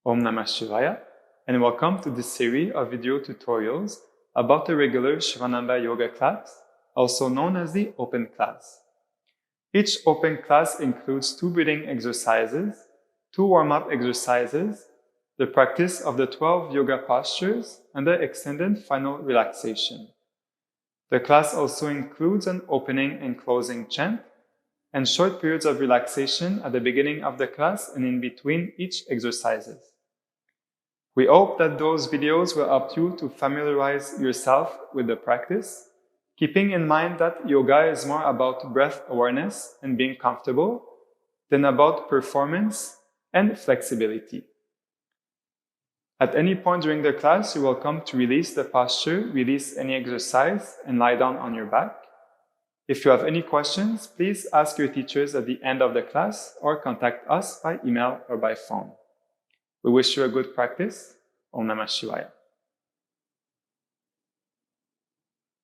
Om Namah Shivaya, and welcome to this series of video tutorials about the regular Sivananda yoga class, also known as the open class. Each open class includes 2 breathing exercises, 2 warm-up exercises, the practice of the 12 yoga postures, and the extended final relaxation. The class also includes an opening and closing chant, and short periods of relaxation at the beginning of the class and in between each exercises. We hope that those videos will help you to familiarize yourself with the practice, keeping in mind that yoga is more about breath awareness and being comfortable than about performance and flexibility. At any point during the class, you're welcome to release the posture, release any exercise, and lie down on your back. If you have any questions, please ask your teachers at the end of the class or contact us by email or by phone. We wish you a good practice. Om Namah Shivaya.